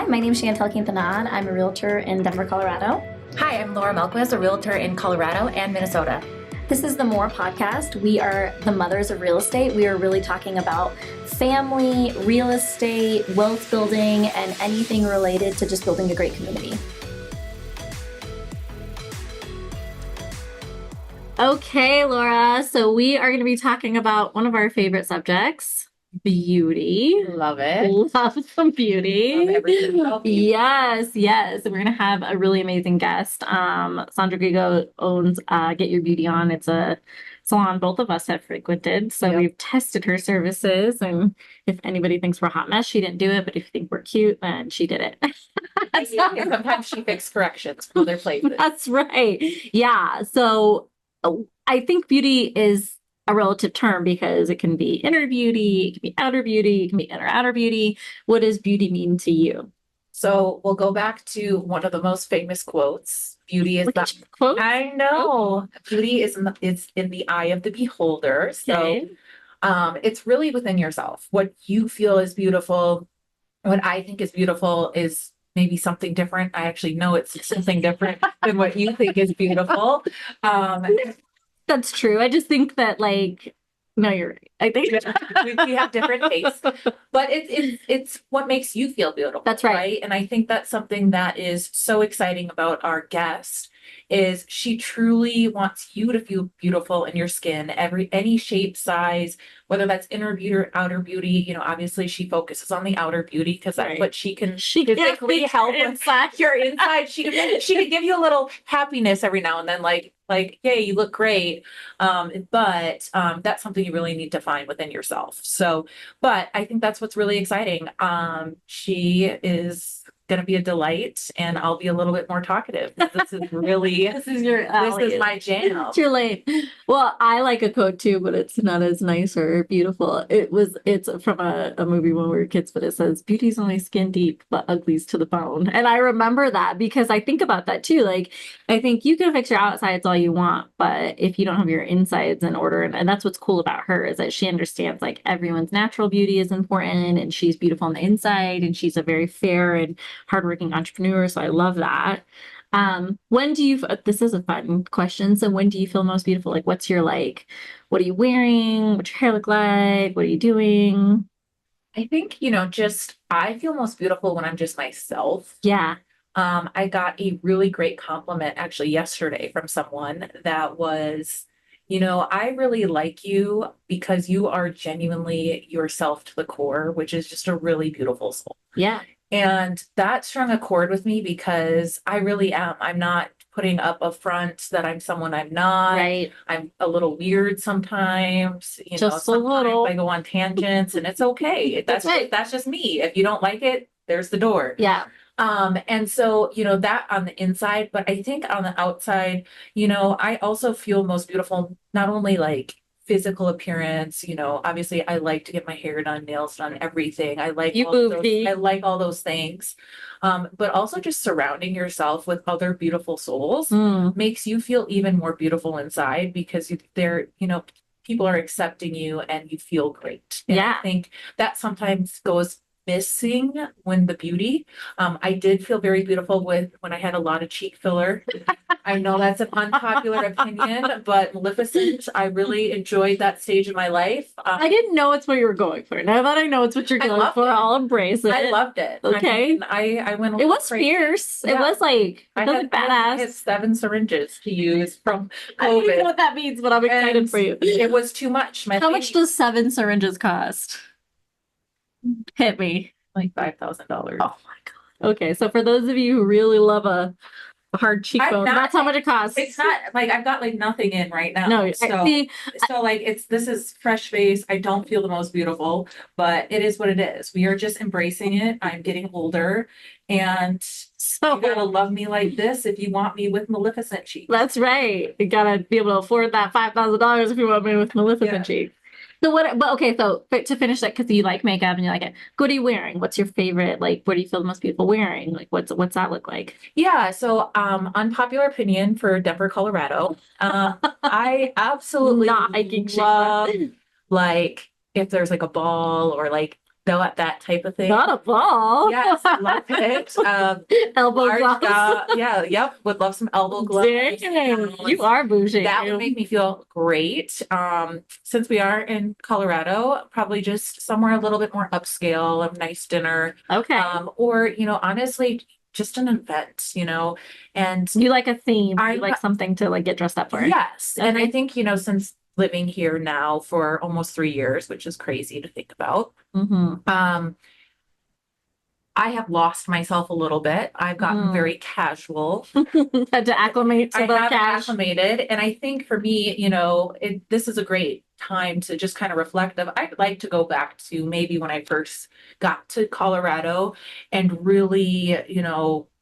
my name is Shantell Quintanar. I'm a realtor in Denver, Colorado. Hi, I'm Laura Melquist, a realtor in Colorado and Minnesota. This is the M.O.R.E podcast. We are the mothers of real estate. We are really talking about family, real estate, wealth building, and anything related to just building a great community. Okay, Laura. So we are going to be talking about one of our favorite subjects, beauty. Love it. Love some beauty. Love everything about beauty. Yes. And we're going to have a really amazing guest. Sandra Griego owns Get Your Beauty On. It's a salon both of us have frequented. So We've tested her services. And if anybody thinks we're a hot mess, she didn't do it. But if you think we're cute, then she did it. Sometimes she makes corrections for their places. That's right. Yeah. So I think beauty is a relative term because it can be inner beauty, it can be outer beauty, it can be inner outer beauty. What does beauty mean to you? So we'll go back to one of the most famous quotes. Beauty is the quote. I know. Beauty is in the eye of the beholder. So it's really within yourself. What you feel is beautiful, what I think is beautiful is maybe something different. I actually know it's something different than what you think is beautiful. That's true. I just think that no, you're right. I think we have different tastes, but it's what makes you feel beautiful. That's right. And I think that's something that is so exciting about our guest is she truly wants you to feel beautiful in your skin, any shape, size, whether that's inner beauty or outer beauty. You know, obviously she focuses on the outer beauty because that's what she can physically help inside your inside. She can give you a little happiness every now and then, like, hey, you look great. But that's something you really need to find within yourself. So, but I think that's what's really exciting. She is going to be a delight, and I'll be a little bit more talkative. This is really this is my jam. It's your lane. Well, I like a quote too, but it's not as nice or beautiful. It's from a movie when we were kids, but it says, "Beauty's only skin deep, but ugly's to the bone." And I remember that because I think about that too. Like, I think you can fix your outsides all you want, but if you don't have your insides in order, and that's what's cool about her is that she understands like everyone's natural beauty is important, and she's beautiful on the inside, and she's a very fair and hardworking entrepreneur. So I love that. This is a fun question. So when do you feel most beautiful? Like, what are you wearing? What's your hair look like? What are you doing? I think, I feel most beautiful when I'm just myself. Yeah. I got a really great compliment actually yesterday from someone that was, I really like you because you are genuinely yourself to the core, which is just a really beautiful soul. Yeah. And that strung a chord with me because I really am. I'm not putting up a front that I'm someone I'm not. Right. I'm a little weird sometimes. Just sometimes a little. I go on tangents and it's okay. That's just me. If you don't like it, there's the door. Yeah. And so, that on the inside, but I think on the outside, I also feel most beautiful, not only like physical appearance, obviously I like to get my hair done, nails done, everything. I like all those things. But also just surrounding yourself with other beautiful souls makes you feel even more beautiful inside because people are accepting you and you feel great. And I think that sometimes goes missing when the beauty. I did feel very beautiful when I had a lot of cheek filler. I know that's an unpopular opinion, but Maleficent, I really enjoyed that stage of my life. I didn't know it's what you were going for. Now that I know it's what you're going for, I'll embrace it. I loved it. Okay. I went. It was fierce. Yeah. It was badass. I had 7 syringes to use from COVID. I don't even know what that means, but I'm excited for you. It was too much. How much does 7 syringes cost? Hit me. Like $5,000. Oh my God. Okay. So for those of you who really love a hard cheekbone, that's how much it costs. It's not like I've got nothing in right now. No, this is fresh face. I don't feel the most beautiful, but it is what it is. We are just embracing it. I'm getting older, and so you gotta love me like this if you want me with Maleficent cheeks. That's right. You gotta be able to afford that $5,000 if you want me with Maleficent cheeks. So to finish that, because you like makeup and you like it, what are you wearing? What's your favorite? Like, what do you feel the most beautiful wearing? Like, what's that look like? Yeah. So, unpopular opinion for Denver, Colorado. I absolutely love, like, if there's like a ball or like that type of thing. Not a ball. Yes, love it. Elbow Large, gloves. yeah, yep. Would love some elbow gloves. Dang, you are bougie. That would make me feel great. Since we are in Colorado, probably just somewhere a little bit more upscale, a nice dinner. Okay. Or, honestly, just an event, and You like a theme. I You like something to like get dressed up for. yes. And I Okay. think, since living here now for almost 3 years, which is crazy to think about, Mm-hmm. I have lost myself a little bit. I've gotten very casual. Had to acclimate to I the have cash. acclimated, and I think for me, this is a great time to just kind of reflect of I'd like to go back to maybe when I first got to Colorado and really,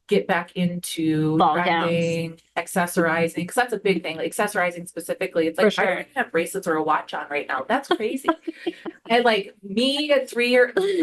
get back into Ball gowns. dressing, accessorizing, because that's a big thing. Like accessorizing specifically, it's For like I sure. don't even have bracelets or a watch on right now. That's crazy. And like me at 3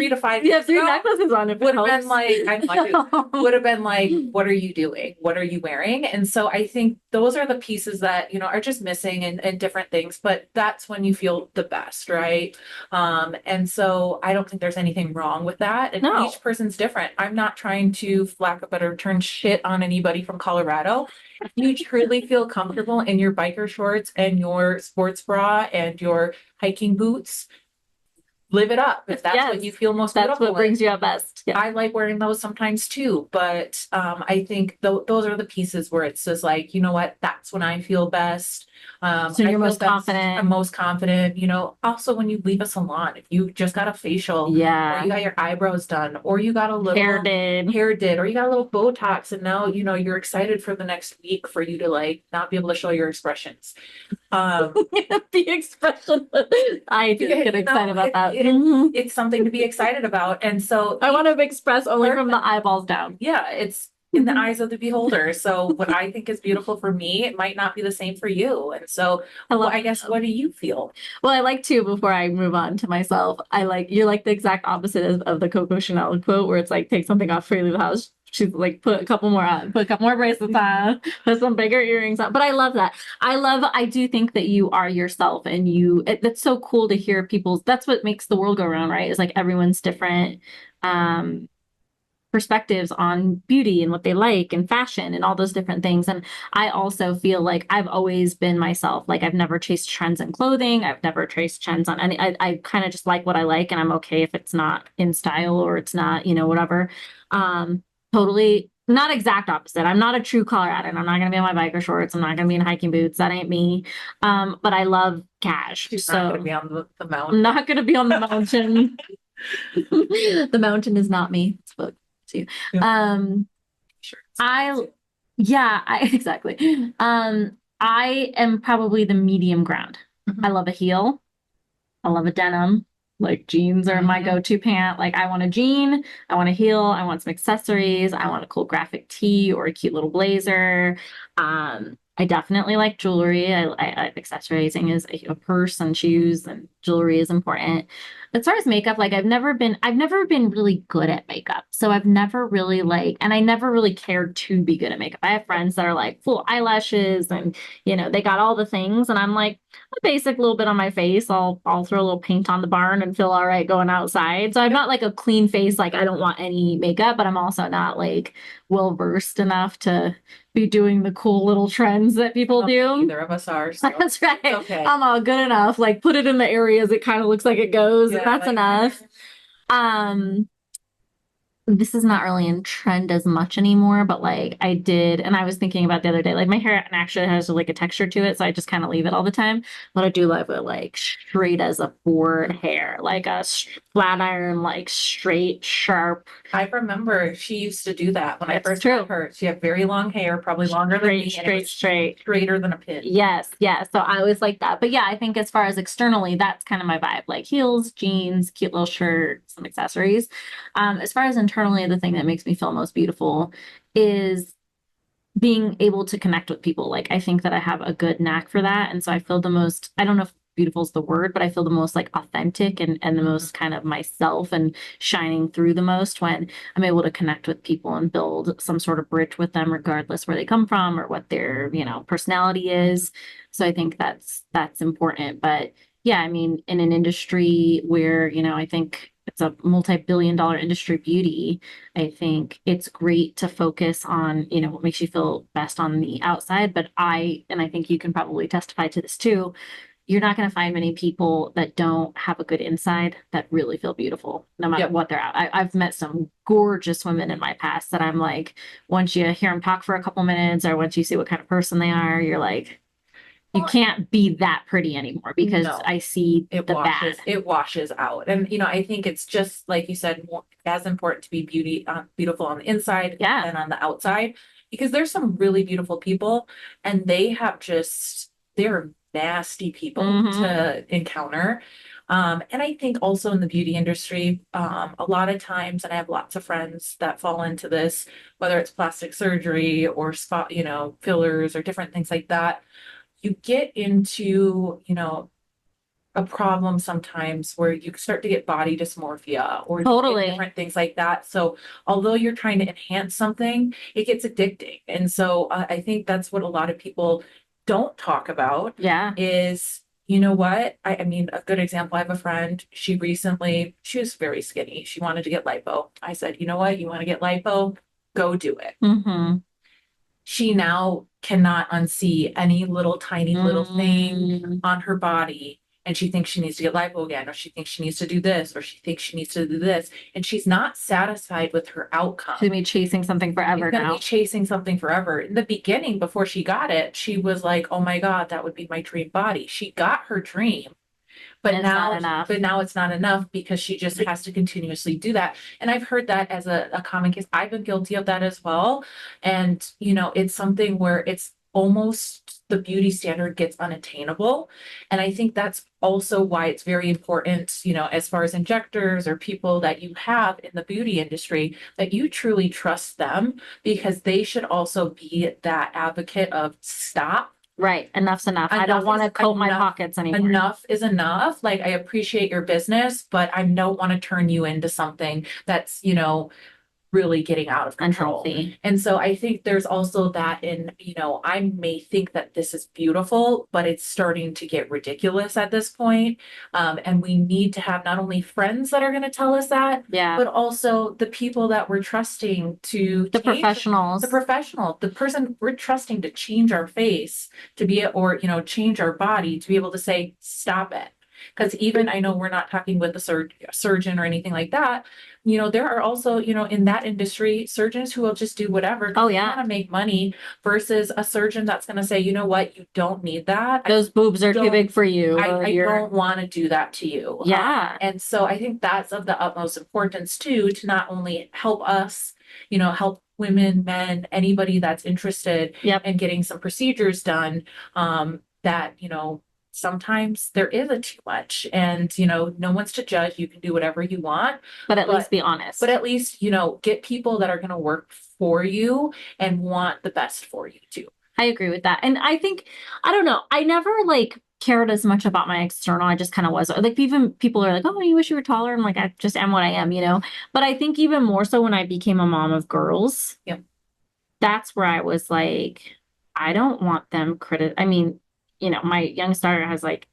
to 5 You years have three ago, necklaces on if it would have helps. been like, I know I do. Would have been like, what are you doing? What are you wearing? And so I think those are the pieces that, are just missing and different things, but that's when you feel the best, right? And so I don't think there's anything wrong with that. And No. each person's different. I'm not trying to flack up or turn shit on anybody from Colorado. If you truly feel comfortable in your biker shorts and your sports bra and your hiking boots, live it up if that's what you feel most That's beautiful what brings in. you out best. Yeah. I like wearing those sometimes too, but I think those are the pieces where it's just like, you know what, that's when I feel best. So I you're feel most best- confident. I'm most confident, also when you leave a salon, if you just got a facial, or Yeah. you got your eyebrows done, or you got a little Hair did. or you got a little Botox, and now you're excited for the next week for you to like not be able to show your expressions. The expression. I do get excited about that. It's something to be excited about. And so I want to express only from the eyeballs down. yeah, it's in the eyes of the beholder. So what I think is beautiful for me, it might not be the same for you. And so I guess what do you feel? Well, I like to, before I move on to myself, you're like the exact opposite of the Coco Chanel quote where it's like, take something off before you leave the house. She's like, put a couple more on, put a couple more bracelets on, put some bigger earrings on. But I love that. I do think that you are yourself, and that's so cool to hear that's what makes the world go around, right? It's like everyone's different. Perspectives on beauty and what they like and fashion and all those different things. And I also feel like I've always been myself. Like I've never chased trends in clothing. I've never chased trends on any, I kind of just like what I like, and I'm okay if it's not in style or it's not, whatever. Totally not exact opposite. I'm not a true Coloradan. I'm not going to be on my biker shorts. I'm not going to be in hiking boots. That ain't me. But I love cash. She's so not going to be on the mountain. I'm not going to be on the mountain. The mountain is not me. It's what to. Sure. Exactly. I am probably the medium ground. I love a heel. I love a denim. Like jeans are my go-to pant. Like I want a jean, I want a heel, I want some accessories, I want a cool graphic tee or a cute little blazer. I definitely like jewelry. I accessorizing is a purse and shoes, and jewelry is important. As far as makeup, like I've never been really good at makeup. So I've never really and I never really cared to be good at makeup. I have friends that are like full eyelashes and, they got all the things. And I'm like, a basic little bit on my face. I'll throw a little paint on the barn and feel all right going outside. So I'm not like a clean face. Like I don't want any makeup, but I'm also not like well versed enough to be doing the cool little trends that people do. Neither of us are. So that's right. Okay. I'm all good enough. Like put it in the areas it kind of looks like it goes. Yeah, and that's enough. This is not really in trend as much anymore, but like I did, and I was thinking about the other day, like my hair actually has like a texture to it, so I just kind of leave it all the time. But I do love it like straight as a board hair, like a flat iron, like straight, sharp. I remember she used to do that when I first met her. She had very long hair, probably longer than me, straighter than a pin. Yes. So I always like that. But yeah, I think as far as externally, that's kind of my vibe, like heels, jeans, cute little shirt, some accessories. As far as internally, the thing that makes me feel most beautiful is being able to connect with people. Like I think that I have a good knack for that. And so I feel the most, I don't know if beautiful is the word, but I feel the most like authentic and the most kind of myself and shining through the most when I'm able to connect with people and build some sort of bridge with them, regardless where they come from or what their, personality is. So I think that's important. But yeah, I mean, in an industry where, I think it's a multi-billion dollar industry, beauty, I think it's great to focus on, you know, what makes you feel best on the outside. But and I think you can probably testify to this too, you're not going to find many people that don't have a good inside that really feel beautiful, no matter Yep. what they're at. I've met some gorgeous women in my past that I'm like, once you hear them talk for a couple minutes or once you see what kind of person they are, you're like, you Well, can't be that pretty anymore because no, I see the bad. it washes out. And, I think it's just like you said, more, as important to be beautiful on the inside Yeah. than on the outside, because there's some really beautiful people and they're nasty people Hmm. to encounter. And I think also in the beauty industry, a lot of times, and I have lots of friends that fall into this, whether it's plastic surgery or spot, fillers or different things like that, you get into, a problem sometimes where you start to get body dysmorphia or Totally. different things like that. So although you're trying to enhance something, it gets addicting. And so I think that's what a lot of people don't talk about Yeah. is, you know what? I mean, a good example, I have a friend, she was very skinny. She wanted to get lipo. I said, you know what? You want to get lipo? Go do it. Hmm. She now cannot unsee any little tiny little thing Mm. on her body. And she thinks she needs to get lipo again, or she thinks she needs to do this, or she thinks she needs to do this. And she's not satisfied with her outcome. She's gonna be chasing something She's forever going to now. be chasing something forever. In the beginning, before she got it, she was like, oh my God, that would be my dream body. She got her dream, And but it's not now, enough. it's not enough because she just has to continuously do that. And I've heard that as a common case. I've been guilty of that as well. And, it's something where it's almost the beauty standard gets unattainable. And I think that's also why it's very important, as far as injectors or people that you have in the beauty industry, that you truly trust them because they should also be that advocate of stop. Right. Enough's enough. I don't want to coat my pockets anymore. Enough is enough. Like, I appreciate your business, but I don't want to turn you into something that's, really getting out of control. Unhealthy. And so I think there's also that in, I may think that this is beautiful, but it's starting to get ridiculous at this point. And we need to have not only friends that are going to tell us that, Yeah. but also the people that we're trusting to The change, professionals. the person we're trusting to change our face to be, or, change our body to be able to say, stop it. Because even I know we're not talking with a surgeon or anything like that. There are also, in that industry, surgeons who will just do whatever. Oh, They yeah. want to make money versus a surgeon that's going to say, you know what, you don't need that. Those boobs are too don't- big for you. I don't want to do that to you. Yeah. And so I think that's of the utmost importance too, to not only help us, help women, men, anybody that's interested Yep. in getting some procedures done, that, sometimes there is a too much and, no one's to judge. You can do whatever you want, But at least be honest. but at least, get people that are going to work for you and want the best for you too. I agree with that. And I think, I don't know, I never like cared as much about my external. I just kind of was like, even people are like, oh, you wish you were taller. I'm like, I just am what I am, But I think even more so when I became a mom of girls, Yep. That's where I was like, I don't want them I mean, my youngest daughter has like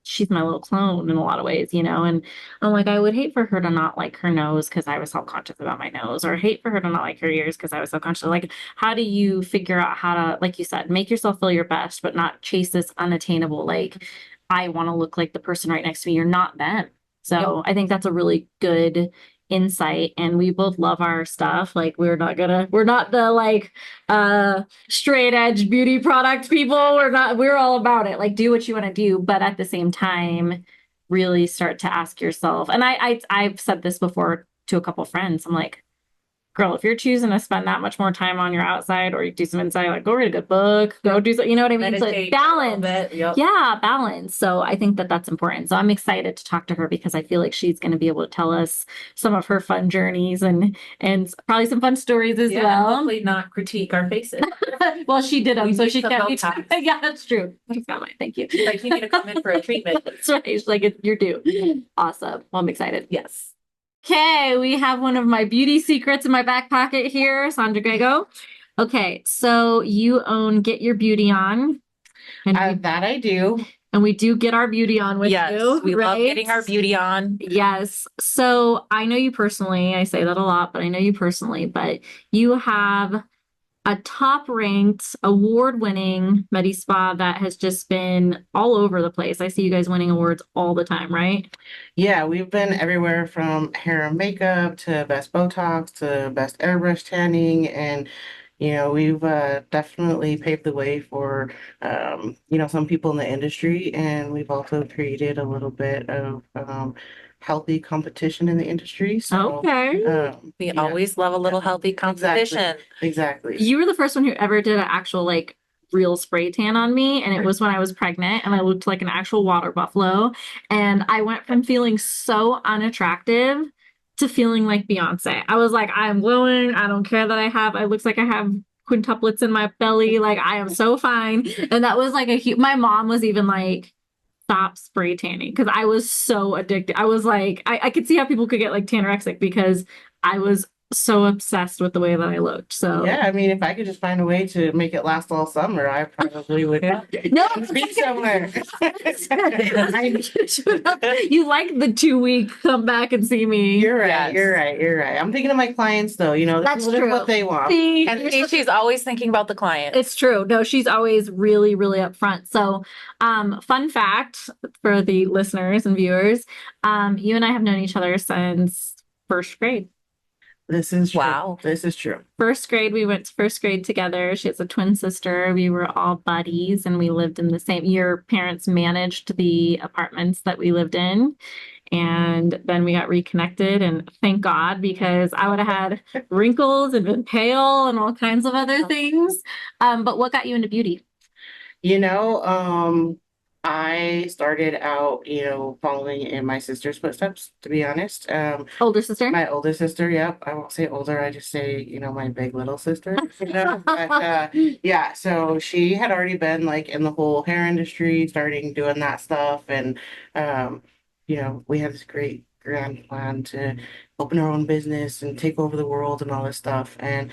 she's my little clone in a lot of ways, and I'm like, I would hate for her to not like her nose because I was self-conscious about my nose, or hate for her to not like her ears because I was self-conscious. Like, how do you figure out how to, like you said, make yourself feel your best, but not chase this unattainable, like, I want to look like the person right next to me. You're not them. So Yep. I think that's a really good insight, and we both love our stuff. Like, we're not the like straight edge beauty product people. We're all about it. Like, do what you want to do, but at the same time, really start to ask yourself. And I've said this before to a couple friends. I'm like, girl, if you're choosing to spend that much more time on your outside or you do some inside, like, go read a good book, go do something, you know what I mean? So balance. Yep. Yeah, balance. So I think that that's important. So I'm excited to talk to her because I feel like she's going to be able to tell us some of her fun journeys and probably some fun stories as well. Hopefully not critique our faces. Well, she did them, so she can't be. Botox. Yeah, that's true. She's got mine. Thank you. Like, you need to come in for a treatment. That's right. She's like, you're due. Awesome. Well, I'm excited. Yes. Okay, we have one of my beauty secrets in my back pocket here, Sandra Griego. Okay, so you own Get Your Beauty On. And That I do. And we do get our beauty on with Yes, you, we love right? getting our beauty on. Yes. So I know you personally. I say that a lot, but I know you personally. But you have a top ranked, award winning Medi spa that has just been all over the place. I see you guys winning awards all the time, right? Yeah, we've been everywhere from hair and makeup to best Botox to best airbrush tanning, and we've definitely paved the way for some people in the industry, and we've also created a little bit of healthy competition in the industry. So, Okay. We yeah, always love a little healthy competition. exactly. You were the first one who ever did an actual like real spray tan on me, and it was when I was pregnant and I looked like an actual water buffalo, and I went from feeling so unattractive to feeling like Beyonce. I was like, I'm glowing. I don't care that I looks like I have quintuplets in my belly. Like I am so fine. And that was like my mom was even like, stop spray tanning because I was so addicted. I was like, I could see how people could get like tanorexic because I was so obsessed with the way that I looked. So Yeah, I mean, if I could just find a way to make it last all summer, I probably would no, be somewhere. you like the 2 week come back and see me. You're right. Yes. You're right. You're right. I'm thinking of my clients, though. That's this is true. what they want. See, And she's always thinking about the client. it's true. No, she's always really, really upfront. So, fun fact for the listeners and viewers, you and I have known each other since first grade. This is true. Wow. This is true. First grade, we went to first grade together. She has a twin sister. We were all buddies and we lived in the same. Your parents managed the apartments that we lived in. And then we got reconnected, and thank God, because I would have had wrinkles and been pale and all kinds of other things. But what got you into beauty? You know, I started out, following in my sister's footsteps, to be honest. Older sister? My older sister, yep. I won't say older, I just say, my big little sister. But yeah, so she had already been like in the whole hair industry, starting doing that stuff. And we had this great grand plan to open our own business and take over the world and all this stuff. And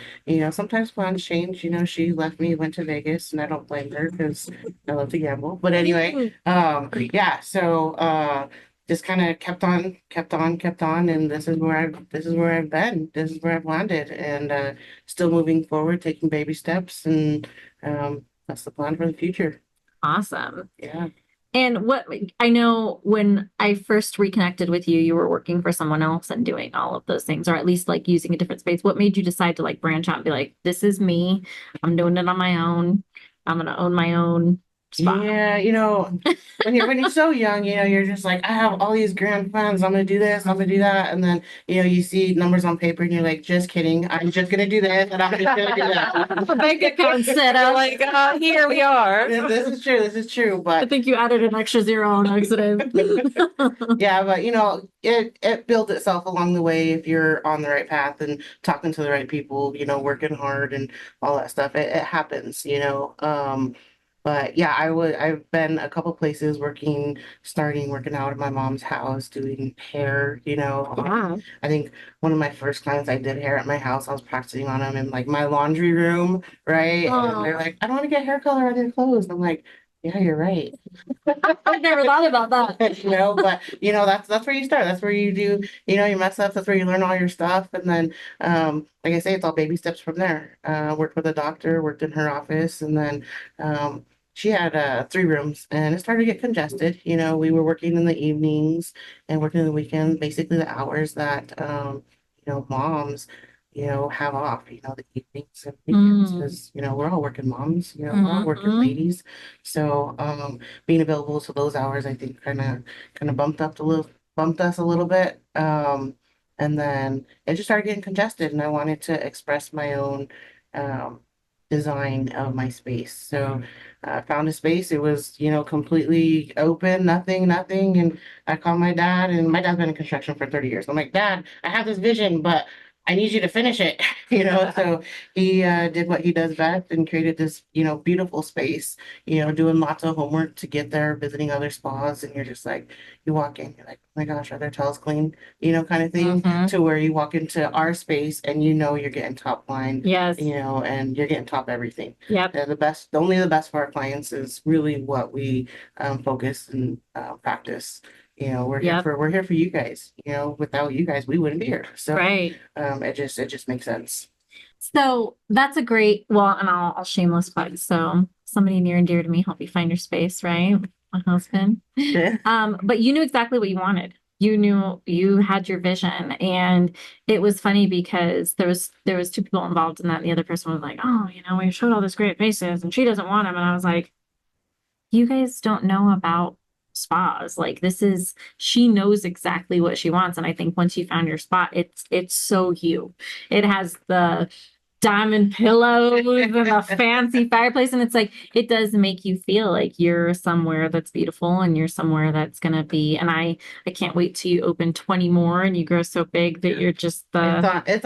sometimes plans change. She left me, went to Vegas, and I don't blame her because I love to gamble. But anyway, yeah, so just kind of kept on, and this is where I've been. This is where I've landed, and still moving forward, taking baby steps, and that's the plan for the future. Awesome. Yeah. And what I know when I first reconnected with you, you were working for someone else and doing all of those things, or at least like using a different space. What made you decide to like branch out and be like, this is me. I'm doing it on my own. I'm gonna own my own spot. Yeah, when you're so young, you're just like, I have all these grand plans. I'm gonna do this, I'm gonna do that, and then you see numbers on paper, and you're like, just kidding. I'm just gonna do this, and I'm just gonna do that. The bank account set up. Like, here we are. This is true. This is true. I But think you added an extra zero on accident. yeah, but it builds itself along the way if you're on the right path and talking to the right people. Working hard and all that stuff. It happens. But yeah, I've been a couple places starting working out at my mom's house, doing hair. Wow. I think one of my first clients I did hair at my house, I was practicing on them in like my laundry room, right? Oh. And they're like, I don't want to get hair color on your clothes. I'm like, yeah, you're right. I've never thought about that. But that's where you start. That's where you do, you mess up. That's where you learn all your stuff. And then, like I say, it's all baby steps from there. Worked with a doctor, worked in her office, and then, she had 3 rooms, and it started to get congested. We were working in the evenings and working in the weekends, basically the hours that moms have off, the evenings and weekends, because we're all working moms, we're all working ladies. So being available to those hours, I think kind of bumped us a little bit. And then it just started getting congested, and I wanted to express my own design of my space. So I found a space. It was, completely open, nothing. And I called my dad, and my dad's been in construction for 30 years. I'm like, Dad, I have this vision, but I need you to finish it, so he did what he does best and created this, beautiful space, doing lots of homework to get there, visiting other spas, and you're just like, you walk in, you're like, oh my gosh, are their towels clean, kind of thing, Mhm. to where you walk into our space and you're getting top line, Yes. and you're getting top everything. Yep. And only the best for our clients is really what we focus and practice. Yep. We're here for you guys. Without you guys, we wouldn't be here. So Right. it just makes sense. So that's a great, well, and I'll shameless plug. So somebody near and dear to me help you find your space, right? My husband. Yeah. But you knew exactly what you wanted. You knew you had your vision. And it was funny because there was two people involved in that. And the other person was like, oh, we showed all this great faces and she doesn't want them. And I was like, you guys don't know about spas. Like she knows exactly what she wants. And I think once you found your spot, it's so you. It has the diamond pillows and the fancy fireplace. And it's like, it does make you feel like you're somewhere that's beautiful and you're somewhere that's going to be. And I can't wait till you open 20 more and you grow so big that you're just It's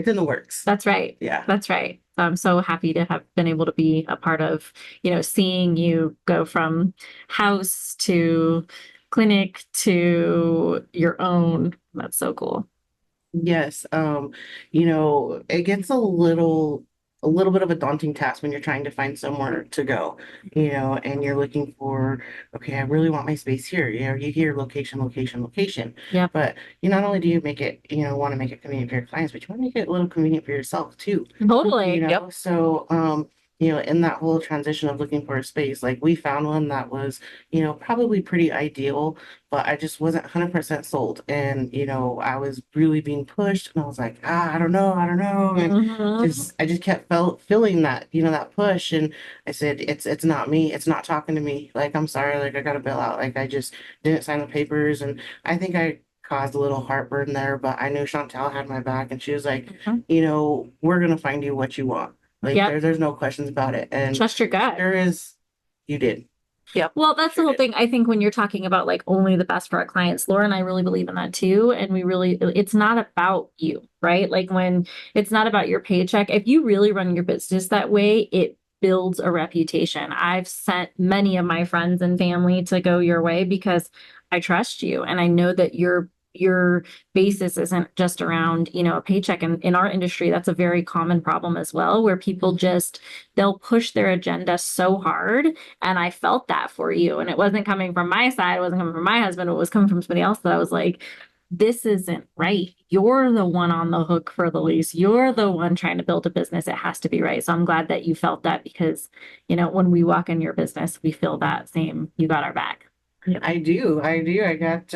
in the works. that's right. Yeah. That's right. I'm so happy to have been able to be a part of, seeing you go from house to clinic to your own. That's so cool. Yes. It gets a little bit of a daunting task when you're trying to find somewhere to go, and you're looking for, okay, I really want my space here. You hear location, location, location. Yep. But you not only do you make it, want to make it convenient for your clients, but you want to make it a little convenient for yourself too. Totally. Yep. So, in that whole transition of looking for a space, like we found one that was, probably pretty ideal, but I just wasn't 100% sold. And, I was really being pushed and I was like, I don't know, I don't know. And Mhm. I just kept feeling that, that push. And I said, it's not me. It's not talking to me. Like, I'm sorry, like I got to bail out. Like I just didn't sign the papers. And I think I caused a little heartburn there, but I knew Chantel had my back and she was like, Mhm. we're going to find you what you want. Like Yep. there's no questions about it. And Trust your gut. there is, you did. Well, that's the Sure whole did. thing. I think when you're talking about like only the best for our clients, Laura and I really believe in that too. And it's not about you, right? Like when it's not about your paycheck, if you really run your business that way, it builds a reputation. I've sent many of my friends and family to go your way because I trust you and I know that your basis isn't just around, a paycheck. And in our industry, that's a very common problem as well, where people they'll push their agenda so hard. And I felt that for you. And it wasn't coming from my side. It wasn't coming from my husband. It was coming from somebody else that I was like, this isn't right. You're the one on the hook for the lease. You're the one trying to build a business. It has to be right. So I'm glad that you felt that because, when we walk in your business, we feel that same, you got our back. I do. I got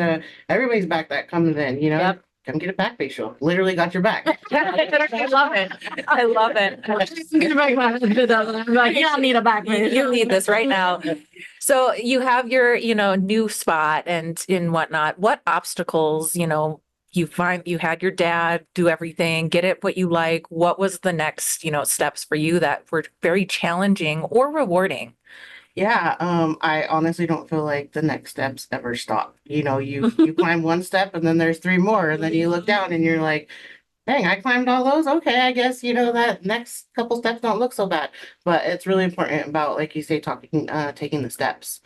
everybody's back that comes in, Yep. come get a back facial. Literally got your back. I love it. I love it. I'm like, you don't need a back. You need this right now. So you have your, new spot and whatnot. What obstacles, you had your dad do everything, get it what you like. What was the next, steps for you that were very challenging or rewarding? Yeah, I honestly don't feel like the next steps ever stop. You climb one step and then there's three more, and then you look down and you're like, dang, I climbed all those. Okay, I guess that next couple steps don't look so bad. But it's really important about, like you say, taking the steps.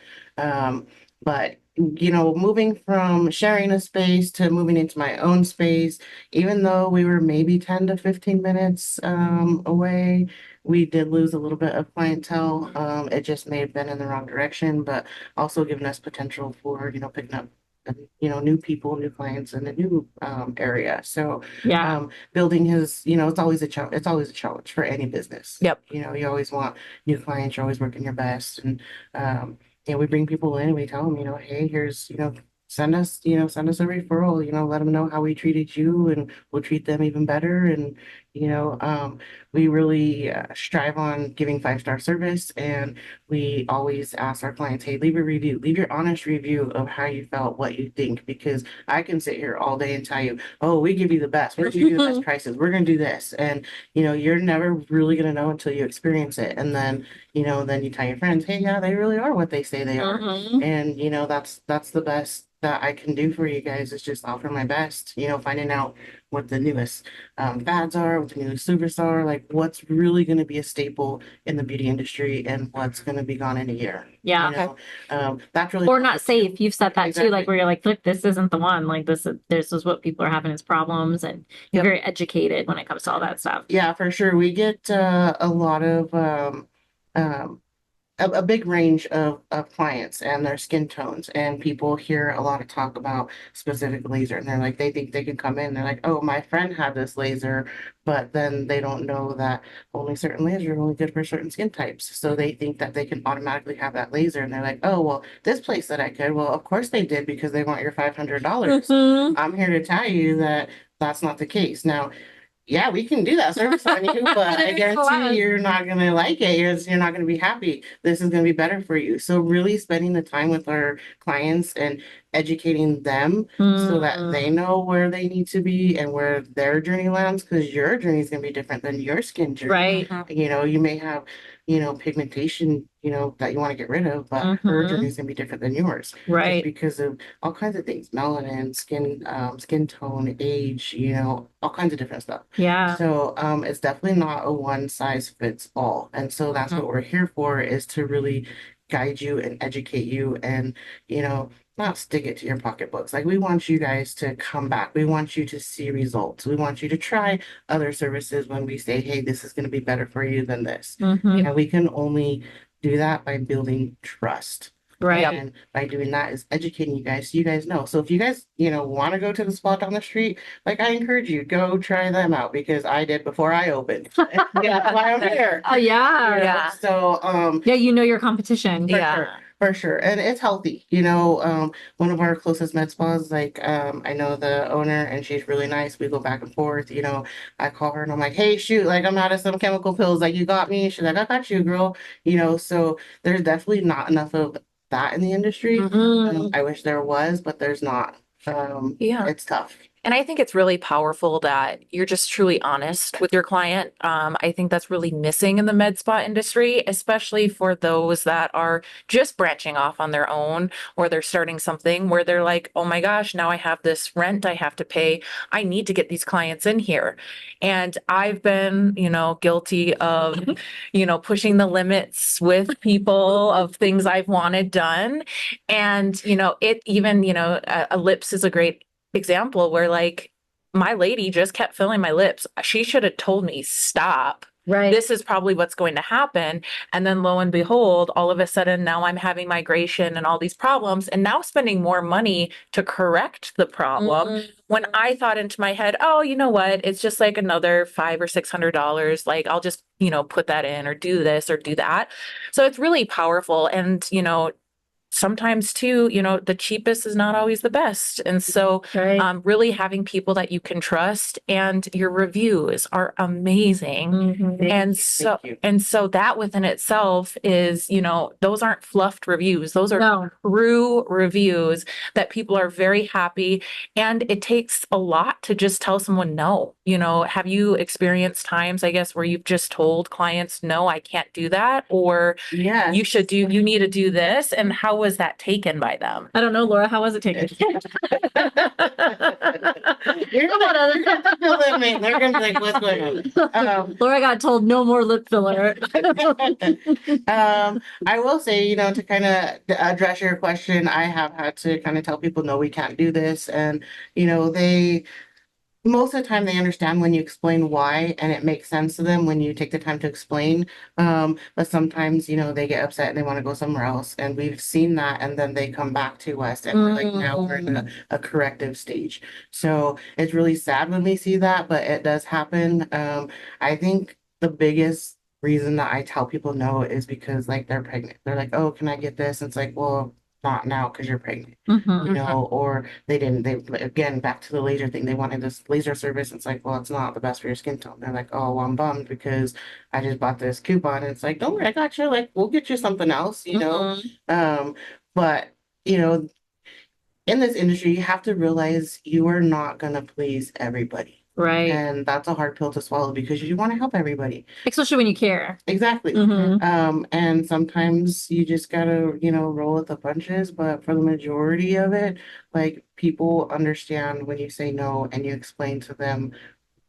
But moving from sharing a space to moving into my own space, even though we were maybe 10 to 15 minutes away, we did lose a little bit of clientele. It just may have been in the wrong direction, but also given us potential for, picking up new people, new clients in a new area. So Yeah. building it's always a challenge. It's always a challenge for any business. Yep. You always want new clients. You're always working your best, and we bring people in. And we tell them, hey, here's send us a referral. Let them know how we treated you, and we'll treat them even better. And we really strive on giving 5-star service, and we always ask our clients, hey, leave a review, leave your honest review of how you felt, what you think, because I can sit here all day and tell you, oh, we give you the best, we're gonna give you the best prices, we're gonna do this, and you're never really gonna know until you experience it, and then then you tell your friends, hey, yeah, they really are what they say they are, Mhm. and that's the best that I can do for you guys is just offer my best, finding out what the newest fads are, what the newest superstar, like what's really going to be a staple in the beauty industry and what's going to be gone in a year. Yeah. You know, that's really Or not safe. You've said that too, like Exactly. where you're like, look, this isn't the one. Like this is what people are having as problems, and you're Yep. very educated when it comes to all that stuff. Yeah, for sure. We get a lot of um, a big range of clients and their skin tones, and people hear a lot of talk about specific laser, and they're like, they think they can come in, they're like, oh, my friend had this laser, but then they don't know that only certain lasers are only good for certain skin types. So they think that they can automatically have that laser, and they're like, oh, well, this place said I could. Well, of course they did, because they want your $500. Mhm. I'm here to tell you that that's not the case. Now, yeah, we can do that service on you, but I guarantee you're not gonna like it. You're not gonna be happy. This is gonna be better for you. So really spending the time with our clients and educating them so that they know where they need to be and where their journey lands, because your journey is gonna be different than your skin journey. Right. You know, you may have, pigmentation, that you want to get rid of, but her journey is gonna be different than yours. Just Right. because of all kinds of things, melanin, skin tone, age, all kinds of different stuff. Yeah. So it's definitely not a one size fits all. And so that's what we're here for, is to really guide you and educate you and, not stick it to your pocketbooks. Like, we want you guys to come back. We want you to see results. We want you to try other services when we say, hey, this is going to be better for you than this. Mhm. And we can only do that by building trust. Right. And by doing that is educating you guys so you guys know. So if you guys, want to go to the spot down the street, like, I encourage you, go try them out, because I did before I opened. Yeah, that's why I'm here. Oh yeah. Yeah. So Yeah, you know your competition. for Yeah. sure. For sure. And it's healthy. One of our closest med spas, like, I know the owner, and she's really nice. We go back and forth. I call her and I'm like, hey, shoot, like, I'm out of some chemical pills. Like, you got me. She's like, I got you, girl. So there's definitely not enough of that in the industry. Mhm. I wish there was, but there's not. Yeah. It's tough. And I think it's really powerful that you're just truly honest with your client. I think that's really missing in the med spa industry, especially for those that are just branching off on their own, or they're starting something where they're like, oh my gosh, now I have this rent I have to pay. I need to get these clients in here. And I've been, guilty of, pushing the limits with people of things I've wanted done. And, it even, a lips is a great example where, like, my lady just kept filling my lips. She should have told me, stop. Right. This is probably what's going to happen. And then lo and behold, all of a sudden now I'm having migration and all these problems, and now spending more money to correct the problem. When I thought into my head, oh, you know what? It's just like another $500 or $600. Like, I'll just, put that in, or do this or do that. So it's really powerful. And, sometimes too, the cheapest is not always the best. And so Right. really having people that you can trust, and your reviews are amazing. Mhm. And Thank you. so that within itself is, those aren't fluffed reviews. Those are No. true reviews that people are very happy. And it takes a lot to just tell someone no. Have you experienced times, I guess, where you've just told clients, no, I can't do that, or Yes. you need to do this? And how was that taken by them? I don't know, Laura, how was it taken? You're gonna feel them, man. They're gonna be like, what's going on? Laura got told no more lip filler. I will say, to kind of address your question, I have had to kind of tell people, no, we can't do this. And, they, most of the time, they understand when you explain why, and it makes sense to them when you take the time to explain. But sometimes, they get upset and they want to go somewhere else. And we've seen that. And then they come back to us, and we're like, now we're in a corrective stage. So it's really sad when we see that, but it does happen. I think the biggest reason that I tell people no is because, like, they're pregnant. They're like, oh, can I get this? And it's like, well, not now, because you're pregnant. Mhm. Or they didn't, again, back to the laser thing, they wanted this laser service. It's like, well, it's not the best for your skin tone. They're like, oh, well, I'm bummed because I just bought this coupon. And it's like, don't worry, I got you. Like, we'll get you something else, but, in this industry, you have to realize you are not going to please everybody. Right. And that's a hard pill to swallow because you want to help everybody. Especially when you care. Exactly. And sometimes you just gotta, roll with the punches, but for the majority of it, like people understand when you say no and you explain to them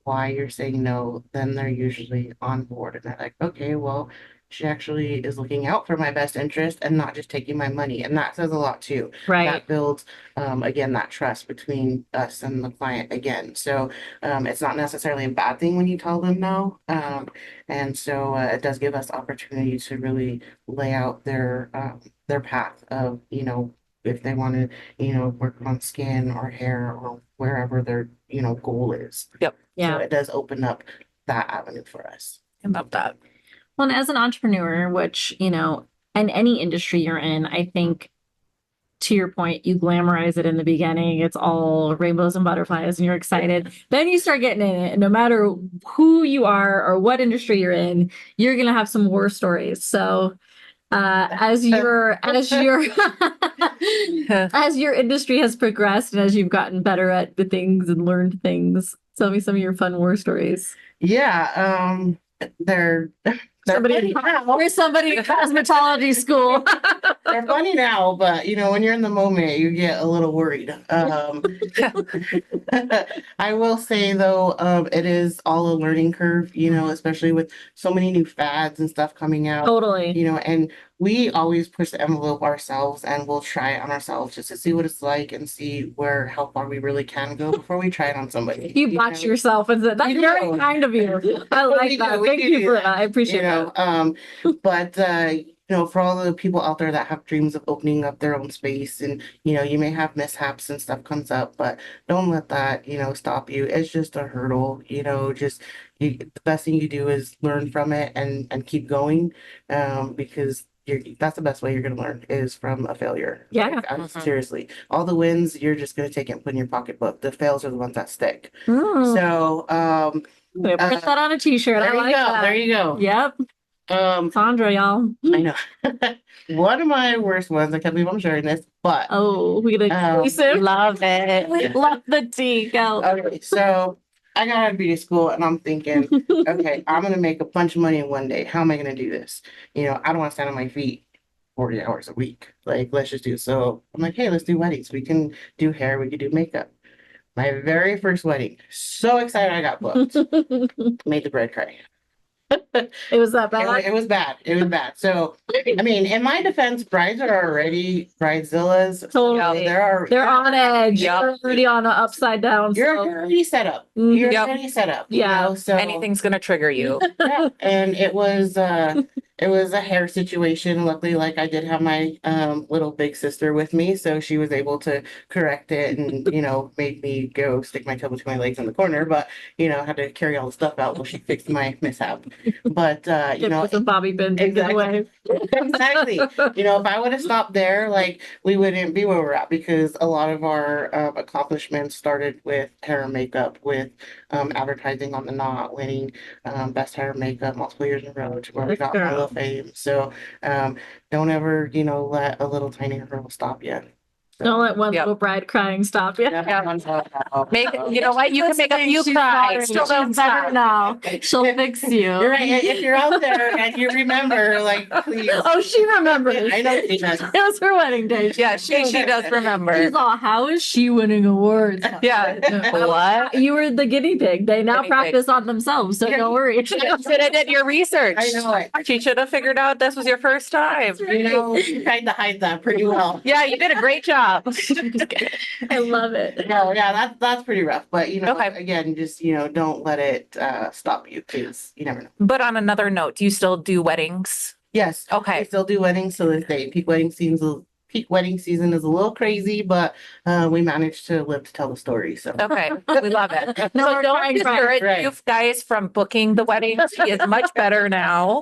why you're saying no, then they're usually on board and they're like, okay, well, she actually is looking out for my best interest and not just taking my money. And that says a lot too. Right. That builds, again, that trust between us and the client again. So it's not necessarily a bad thing when you tell them no. And so it does give us opportunity to really lay out their path of, if they want to, work on skin or hair or wherever their, goal is. Yep. Yeah. So it does open up that avenue for us. I love that. Well, and as an entrepreneur, which, in any industry you're in, I think to your point, you glamorize it in the beginning. It's all rainbows and butterflies and you're excited. Then you start getting in it. And no matter who you are or what industry you're in, you're going to have some war stories. So as your as your industry has progressed and as you've gotten better at the things and learned things, tell me some of your fun war stories. Yeah, they're Somebody funny now. or somebody in cosmetology school. They're funny now, but when you're in the moment, you get a little worried. I will say though, it is all a learning curve, especially with so many new fads and stuff coming out. Totally. And we always push the envelope ourselves and we'll try it on ourselves just to see what it's like and see how far we really can go before we try it on somebody. You botch yourself and said, that's very kind of you. I like that. Thank you for that. I appreciate that. But for all the people out there that have dreams of opening up their own space and, you may have mishaps and stuff comes up, but don't let that, stop you. It's just a hurdle, the best thing you do is learn from it and keep going, because that's the best way you're going to learn is from a failure. Yeah. Seriously, all the wins, you're just going to take it and put in your pocketbook. The fails are the ones that stick. Mm. So, print that on a t-shirt. There I like you go. that. There you go. Yep. Sandra, y'all. I know. One of my worst ones, I can't believe I'm sharing this, but we gonna Love it. love the tea. Go. okay, so I got out of beauty school and I'm thinking, okay, I'm gonna make a bunch of money in one day. How am I gonna do this? I don't want to stand on my feet 40 hours a week. Like, let's just do so. I'm like, hey, let's do weddings. We can do hair, we can do makeup. My very first wedding, so excited I got booked. Made the bride cry. It was that bad. It was bad. It was bad. So, in my defense, brides are already bridezillas. Totally. They're on edge. Yep. You're already on an upside down. You're already set up. You're Yep. already set up. Yeah. So Anything's gonna trigger you. yeah. And it was a hair situation. Luckily, like I did have my little big sister with me, so she was able to correct it and made me go stick my tail between my legs in the corner. But had to carry all the stuff out while she fixed my mishap. But With some bobby pins and get away. exactly. If I would have stopped there, like we wouldn't be where we're at because a lot of our accomplishments started with hair and makeup, with advertising on the Knot, winning best hair and makeup multiple years in a row to where we got Hall of Fame. So don't ever, let a little tiny hurdle stop you. So, Don't let one Yep. little bride crying stop you. Make you know what? You can make a few cry. Still don't better stop. now. She'll fix you. You're right. If you're out there and you remember, like, please. Oh, she remembers. I know she does. It was her wedding day. Yeah, she does remember. She's all, how is she winning awards? Yeah. What? You were the guinea pig. They now Guinea practice on themselves, so don't worry. You should have did your research. I know it. She should have figured out this was your first time. You tried to hide that pretty well. Yeah, you did a great job. I love it. No, yeah, that's pretty rough. But Okay. again, just don't let it stop you because you never know. But on another note, do you still do weddings? Yes. I Okay. still do weddings to this day. Peak wedding season is a little crazy, but we managed to live to tell the story. So Okay. We love it. No, So we're don't trying, discourage right. you guys from booking the weddings. She is much better now.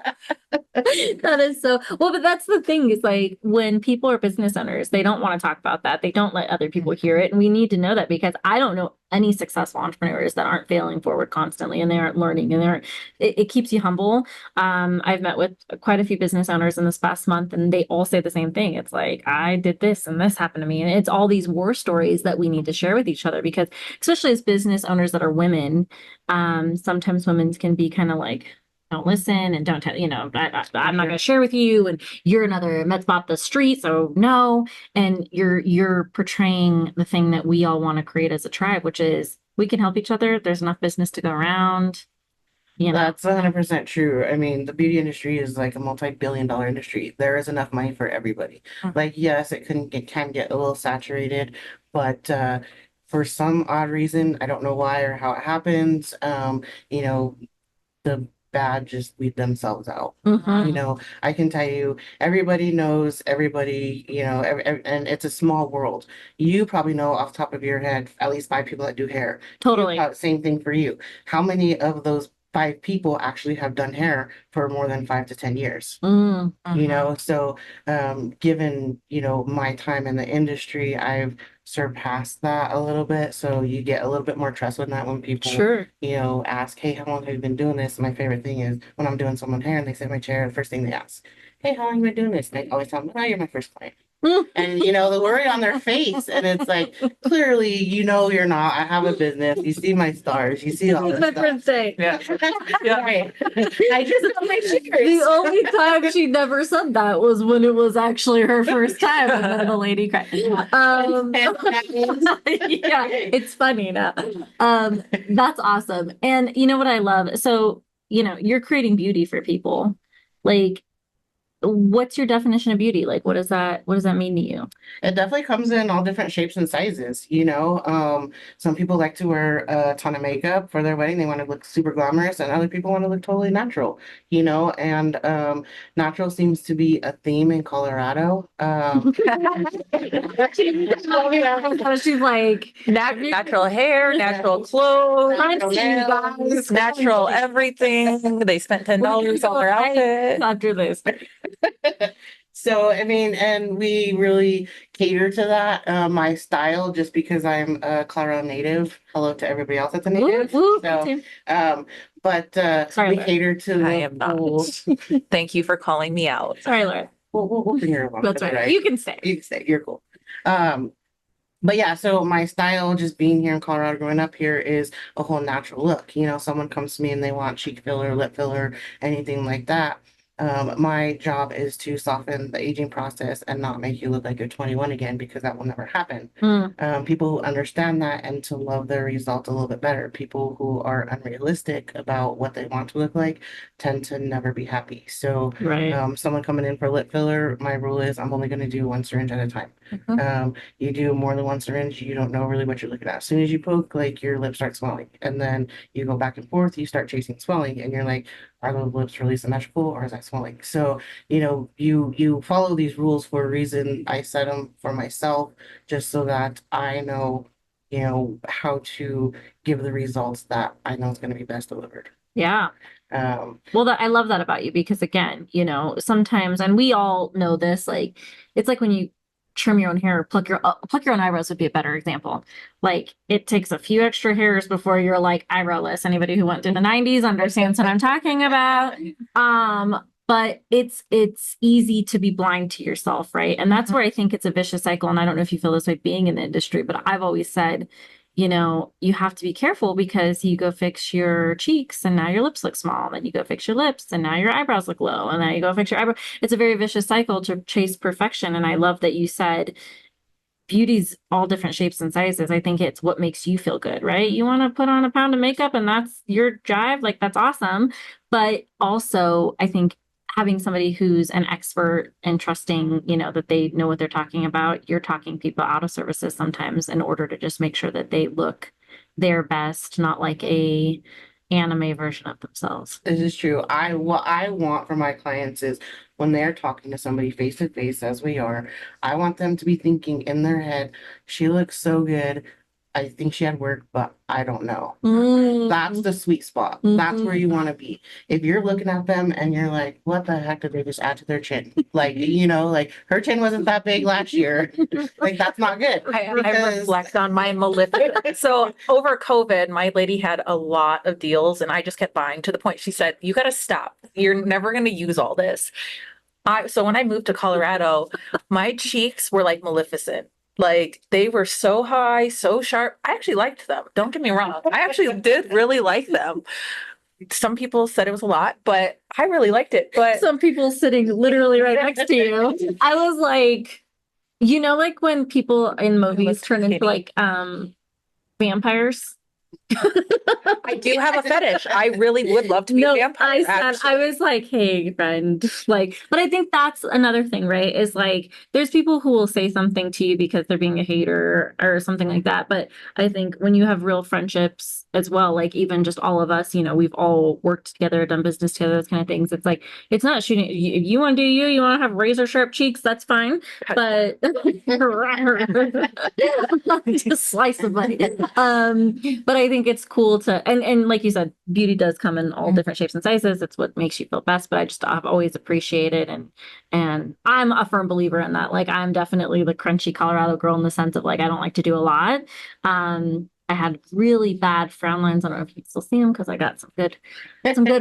That is so well, but that's the thing is like when people are business owners, they don't want to talk about that. They don't let other people hear it. And we need to know that because I don't know any successful entrepreneurs that aren't failing forward constantly and they aren't learning and it keeps you humble. I've met with quite a few business owners in this past month and they all say the same thing. It's like, I did this and this happened to me. And it's all these war stories that we need to share with each other because especially as business owners that are women, sometimes women can be kind of like, don't listen and don't tell, I'm not going to share with you and you're another med spa up the street. So no. And you're portraying the thing that we all want to create as a tribe, which is we can help each other. There's enough business to go around. That's 100% true. I mean, the beauty industry is like a multi-billion-dollar industry. There is enough money for everybody. Like, yes, it can get a little saturated, but for some odd reason, I don't know why or how it happens, the bad just weed themselves out. I can tell you, everybody knows everybody, and it's a small world. You probably know off the top of your head at least 5 people that do hair. Totally. Same thing for you. How many of those 5 people actually have done hair for more than 5 to 10 years? So given, my time in the industry, I've surpassed that a little bit. So you get a little bit more trust with that when people, ask, hey, how long have you been doing this? My favorite thing is when I'm doing someone's hair and they sit in my chair, the first thing they ask, hey, how long have you been doing this? And I always tell them, oh, you're my first client. And the worry on their face, and it's like, clearly, you're not. I have a business. You see my stars. You see all this stuff. Birthday. Yeah. Right. I just got my shares. The only time she never said that was when it was actually her first time, and then the lady cried. Yeah, it's funny now. That's awesome. And you know what I love? So, you're creating beauty for people. Like, what's your definition of beauty? Like, what does that mean to you? It definitely comes in all different shapes and sizes, some people like to wear a ton of makeup for their wedding. They want to look super glamorous, and other people want to look totally natural, and natural seems to be a theme in Colorado. She's like, natural hair, natural clothes, natural everything. They spent $10 on their outfit. After this. So, I mean, and we really cater to that. My style, just because I'm a Colorado native. Hello to everybody else that's a native. Sorry, we Laura. cater to I am not. Thank you for calling me out. Sorry, Laura. We'll bring her along. That's right. You can stay. You can stay. You're cool. But yeah, so my style, just being here in Colorado, growing up here, is a whole natural look. Someone comes to me and they want cheek filler, lip filler, anything like that. My job is to soften the aging process and not make you look like you're 21 again, because that will never happen. People who understand that and to love their results a little bit better. People who are unrealistic about what they want to look like tend to never be happy. So someone coming in for lip filler, my rule is I'm only going to do 1 syringe at a time. You do more than 1 syringe, you don't know really what you're looking at. As soon as you poke, like, your lips start swelling, and then you go back and forth, you start chasing swelling, and you're like, are those lips really symmetrical, or is that swelling? So, you follow these rules for a reason. I set them for myself just so that I know, how to give the results that I know is going to be best delivered. Yeah. Well, I love that about you, because again, sometimes, and we all know this, like, it's like when you trim your own hair, or pluck your own eyebrows would be a better example. Like, it takes a few extra hairs before you're like eyebrowless. Anybody who went through the 90s understands what I'm talking about. But it's easy to be blind to yourself, right? And that's where I think it's a vicious cycle. And I don't know if you feel this way being in the industry, but I've always said, you have to be careful, because you go fix your cheeks and now your lips look small. Then you go fix your lips and now your eyebrows look low. And then you go fix your eyebrow. It's a very vicious cycle to chase perfection. And I love that you said beauty's all different shapes and sizes. I think it's what makes you feel good, right? You want to put on a pound of makeup and that's your jive. Like, that's awesome. But also, I think having somebody who's an expert and trusting, that they know what they're talking about. You're talking people out of services sometimes in order to just make sure that they look their best, not like a anime version of themselves. This is true. What I want for my clients is when they're talking to somebody face to face, as we are, I want them to be thinking in their head, she looks so good. I think she had work, but I don't know. Mm. That's the sweet spot. That's where you want to be. If you're looking at them and you're like, what the heck did they just add to their chin? Like, like her chin wasn't that big last year. Like, that's not good. I Because- reflect on my maleficent. So over COVID, my lady had a lot of deals and I just kept buying to the point she said, you got to stop. You're never going to use all this. So when I moved to Colorado, my cheeks were like Maleficent. Like they were so high, so sharp. I actually liked them. Don't get me wrong. I actually did really like them. Some people said it was a lot, but I really liked it. But Some people sitting literally right next to you. I was like, like when people in movies turn into like vampires. I do have a fetish. I really would love to be a No, vampire. I was like, hey, friend. Like, but I think that's another thing, right? Is like there's people who will say something to you because they're being a hater or something like that. But I think when you have real friendships as well, like even just all of us, we've all worked together, done business together, those kind of things. It's like it's not shooting. If you want to do you want to have razor sharp cheeks, that's fine. But just slice somebody. But I think it's cool to and like you said, beauty does come in all different shapes and sizes. It's what makes you feel best. But I've always appreciated and I'm a firm believer in that. Like I'm definitely the crunchy Colorado girl in the sense of like I don't like to do a lot. I had really bad frown lines. I don't know if you can still see them because I got some good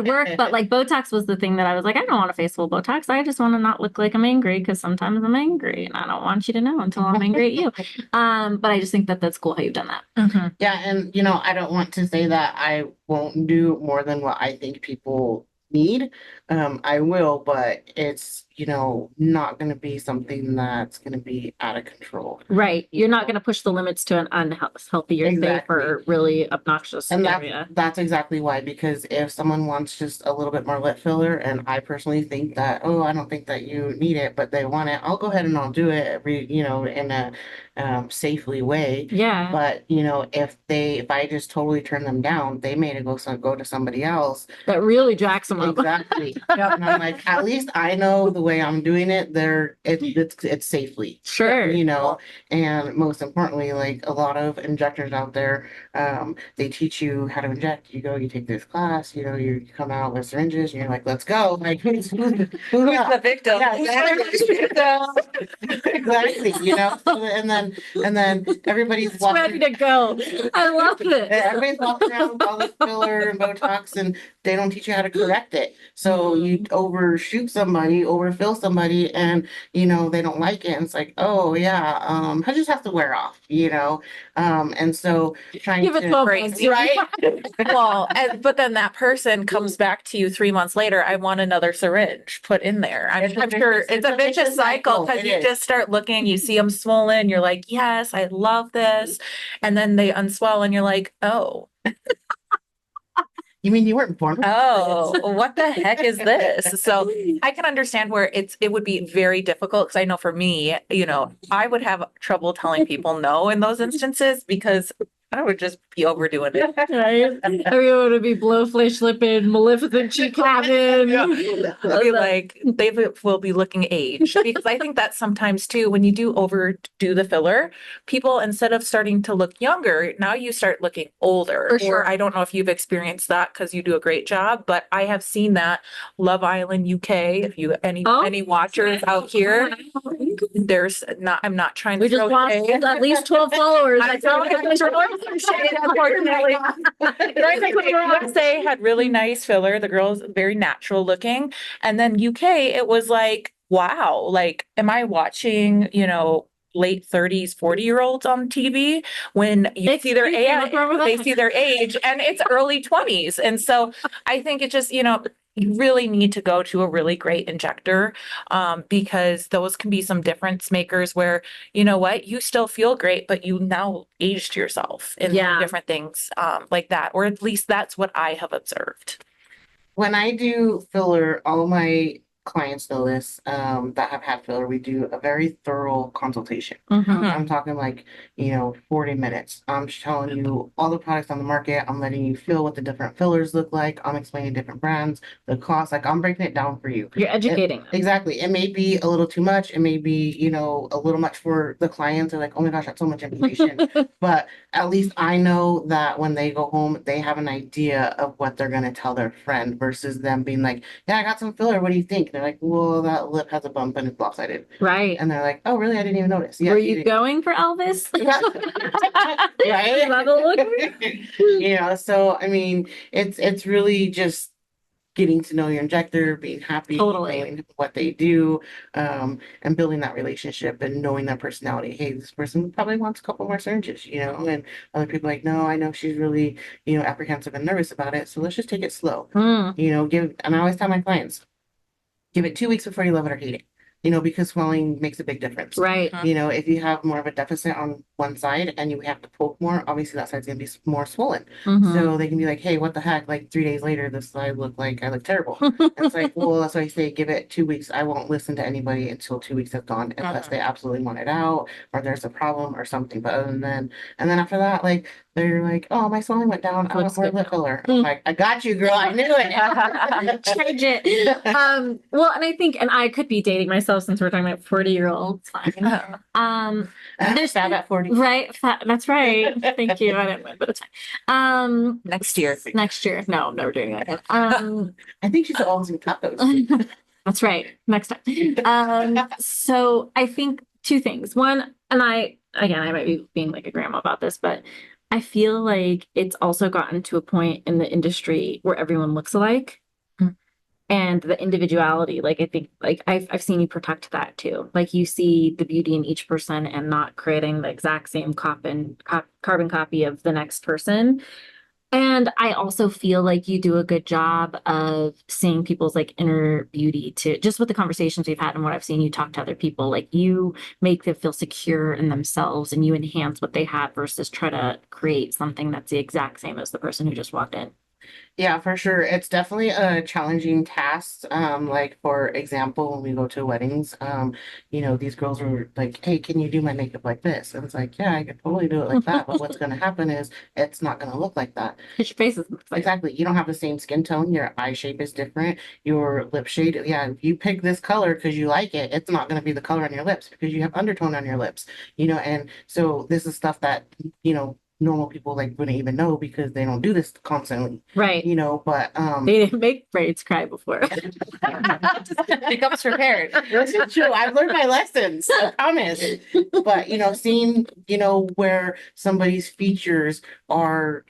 work. But like Botox was the thing that I was like, I don't want a face full of Botox. I just want to not look like I'm angry because sometimes I'm angry and I don't want you to know until I'm angry at you. But I just think that that's cool how you've done that. Mm-hmm. Yeah, and I don't want to say that I won't do more than what I think people need. I will, but it's, not going to be something that's going to be out of control. Right. You're not going to push the limits to an unhealthy or safe Exactly. or really obnoxious And area. that's exactly why, because if someone wants just a little bit more lip filler, and I personally think that, oh, I don't think that you need it, but they want it, I'll go ahead and I'll do it in a safely way. Yeah. But if I just totally turn them down, they may go to somebody else. That really jacks them up. Exactly. And I'm like, at least I know the way I'm doing it. It's safely. Sure. And most importantly, like a lot of injectors out there, they teach you how to inject. You take this class. You come out with syringes, and you're like, let's go. Like who's the victim? Yeah, exactly. And then everybody's It's ready to go. I love it. Everybody's walking around with all this filler and Botox, and they don't teach you how to correct it. So you overshoot somebody, overfill somebody, and they don't like it. And it's like, oh yeah, I just have to wear off, and so trying Give it to 12 months. Right. Well, but then that person comes back to you 3 months later. I want another syringe put in there. I'm sure it's a vicious cycle because you just start looking, you see them swollen. You're like, yes, I love this. And then they unswell and you're like, oh. You mean you weren't born? Oh, what the heck is this? So I can understand where it would be very difficult because I know for me, I would have trouble telling people no in those instances because I would just be overdoing it. Right? Everyone would be blowfish lipping, maleficent cheek having. I'd be like, they will be looking aged because I think that sometimes too, when you do overdo the filler, people instead of starting to look younger, now you start looking older. For sure. Or I don't know if you've experienced that because you do a great job, but I have seen that Love Island UK. If you any watchers out here, I'm not trying to We just throw lost shade. at least 12 followers. I feel like I'm throwing some shade, unfortunately. USA had really nice filler. The girl's very natural looking. And then UK, it was like, wow, like, am I watching, late 30s, 40-year-olds on TV when you see their age, they see their age and it's early 20s. And so I think it just, you really need to go to a really great injector because those can be some difference makers where, you still feel great, but you now aged yourself in different things like that. Or at least that's what I have observed. When I do filler, all my clients know this, that have had filler, we do a very thorough consultation. Mhm. I'm talking like, 40 minutes. I'm showing you all the products on the market. I'm letting you feel what the different fillers look like. I'm explaining different brands, the cost, like I'm breaking it down for you. You're educating them. Exactly. It may be a little too much. It may be, a little much for the clients. They're like, oh my gosh, that's so much information. But at least I know that when they go home, they have an idea of what they're going to tell their friend versus them being like, yeah, I got some filler. What do you think? They're like, well, that lip has a bump and it's lopsided. Right. And they're like, oh, really? I didn't even notice. Yeah, Were you you did. going for Elvis? Right? Is that the look? So I mean, it's really just getting to know your injector, being happy, Totally. knowing what they do, and building that relationship and knowing their personality. Hey, this person probably wants a couple more syringes, and other people like, no, I know she's really, apprehensive and nervous about it. So let's just take it slow. Mm, And I always tell my clients, give it 2 weeks before you love it or hate it. Because swelling makes a big difference. right. If you have more of a deficit on one side and you have to poke more, obviously that side's gonna be more swollen. Mhm. So they can be like, hey, what the heck? Like 3 days later, this side I look terrible. It's like, well, that's why I say give it 2 weeks. I won't listen to anybody until 2 weeks have gone, unless they absolutely want it out or there's a problem or something. But and then after that, like they're like, oh, my swelling went down. I want Looks more good lip now. filler. I'm like, I got you, girl. I knew it. Change it. Well, and I think, and I could be dating myself since we're talking about 40-year-olds. Fine. There's stab at 40. Right. That's right. Thank you. I didn't win, but it's fine. Next year. Next year. No, I'm never doing that. I think she's always in tacos. That's right. Next time. So I think two things. One, and I might be being like a grandma about this, but I feel like it's also gotten to a point in the industry where everyone looks alike. Mm. And the individuality, like I think, like I've seen you protect that too. Like you see the beauty in each person and not creating the exact same carbon copy of the next person. And I also feel like you do a good job of seeing people's like inner beauty too, just with the conversations we've had and what I've seen you talk to other people. Like you make them feel secure in themselves and you enhance what they have versus try to create something that's the exact same as the person who just walked in. Yeah, for sure. It's definitely a challenging task. Like for example, when we go to weddings, these girls were like, hey, can you do my makeup like this? And it's like, yeah, I could totally do it like that. But what's gonna happen is it's not gonna look like that. Your face is like Exactly. You don't have the same skin tone. Your eye shape is different. Your lip shade. Yeah, if you pick this color because you like it, it's not going to be the color on your lips because you have undertone on your lips. And so this is stuff that, normal people like wouldn't even know because they don't do this constantly. right. But They didn't make braids cry before. Becomes prepared. this is true. I've learned my lessons, I promise. But seeing, where somebody's features are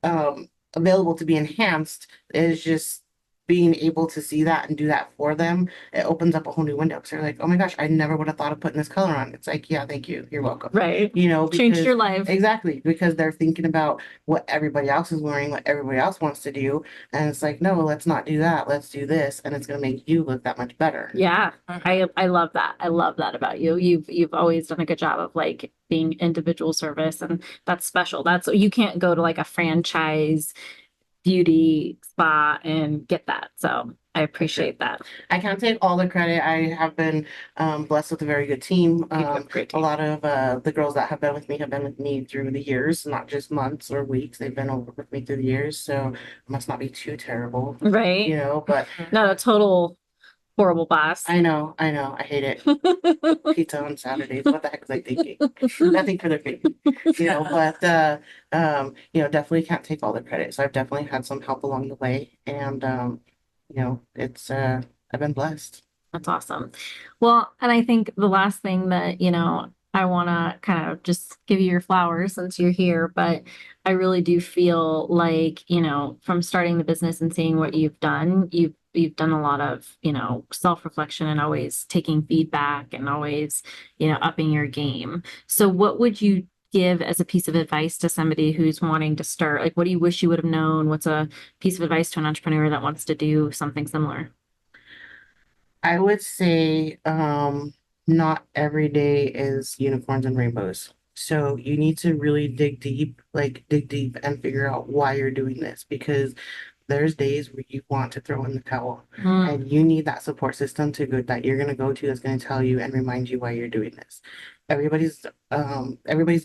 available to be enhanced is just being able to see that and do that for them. It opens up a whole new window because they're like, oh my gosh, I never would have thought of putting this color on. It's like, yeah, thank you. You're welcome. Right. Changed Because your life. exactly, because they're thinking about what everybody else is wearing, what everybody else wants to do. And it's like, no, let's not do that. Let's do this. And it's going to make you look that much better. Yeah. I love that. I love that about you. You've always done a good job of like being individual service and that's special. That's you can't go to like a franchise beauty spa and get that. So I appreciate that. I can't take all the credit. I have been blessed with a very good team. Great A lot of the girls that have been with me through the years, not just months or weeks. They've been over with me through the years, so it must not be too terrible, Right. But Not a total horrible boss. I know, I hate it. Pizza on Saturdays. What the heck was I thinking? Nothing for their thinking, But definitely can't take all the credit. So I've definitely had some help along the way, and it's I've been blessed. That's awesome. Well, and I think the last thing that, I want to kind of just give you your flowers since you're here, but I really do feel like, from starting the business and seeing what you've done, you've done a lot of, self-reflection and always taking feedback and always, upping your game. So what would you give as a piece of advice to somebody who's wanting to start? Like, what do you wish you would have known? What's a piece of advice to an entrepreneur that wants to do something similar? I would say not every day is unicorns and rainbows. So you need to really dig deep and figure out why you're doing this because there's days where you want to throw in the towel, Mm. and you need that support system to go that you're going to go to that's going to tell you and remind you why you're doing this. Everybody's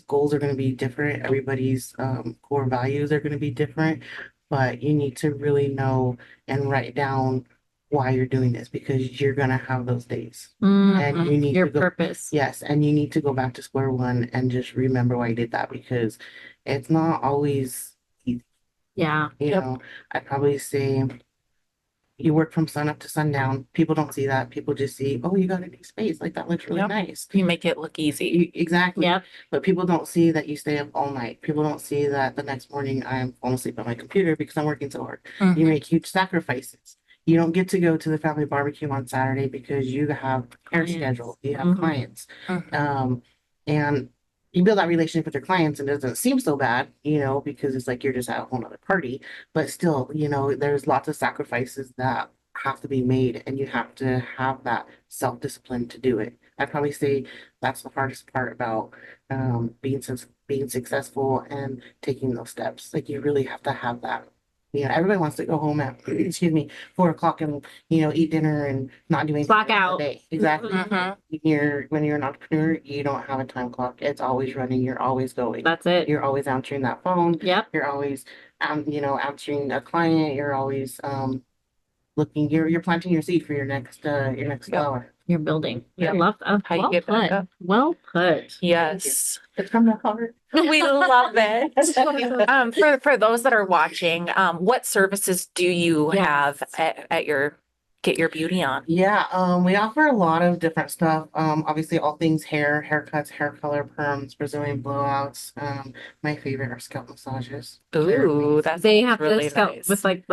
goals are going to be different. Everybody's core values are going to be different, but you need to really know and write down why you're doing this, because you're going to have those days. And you need Your to go, purpose. yes, and you need to go back to square one and just remember why you did that, because it's not always easy. Yeah. You Yep. know, I'd probably say you work from sun up to sundown. People don't see that. People just see, oh, you got a new space. Like, that looks really Yep. nice. You make it look easy. Exactly. Yep. But people don't see that you stay up all night. People don't see that the next morning I'm falling asleep on my computer because I'm working so hard. Mhm. You make huge sacrifices. You don't get to go to the family barbecue on Saturday because you have hair Clients. schedule. You have Mhm. clients. Mhm. And you build that relationship with your clients, and it doesn't seem so bad, because it's like you're just at a whole nother party. But still, there's lots of sacrifices that have to be made, and you have to have that self-discipline to do it. I'd probably say that's the hardest part about being successful and taking those steps. Like, you really have to have that. Everybody wants to go home at, excuse me, 4 o'clock and, eat dinner and not do anything Clock the rest of out. the day. Exactly. Mhm. When you're an entrepreneur, you don't have a time clock. It's always running. You're always going. That's it. You're always answering that phone. Yep. You're always, answering a client. You're always, looking. You're planting your seed for your next Yep. flower. You're building. I Yep. love that. How you Well get back put. up. Well put. Yes. It's from the heart. We love it. For those that are watching, what services do you Yes. have at your Get Your Beauty On? Yeah, we offer a lot of different stuff. Obviously all things hair, haircuts, hair color, perms, Brazilian blowouts. My favorite are scalp massages. They're Ooh, amazing. that They sounds have really this help nice. with like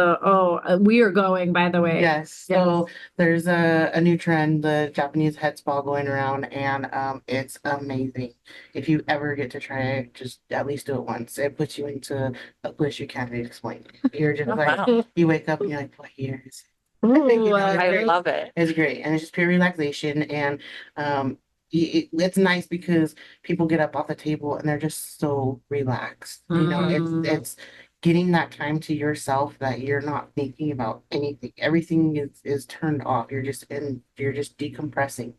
we are going, by the way. Yes, so there's a new trend, the Japanese head spa going around, and it's amazing. If you ever get to try it, just at least do it once. It puts you into a bliss you can't explain. You're just Oh, like, wow. you wake up and you're like, what year is it? Ooh, I love it. It's great, and it's just pure relaxation, and it's nice because people get up off the table and they're just so relaxed. Mhm. It's getting that time to yourself that you're not thinking about anything. Everything is turned off. You're just decompressing,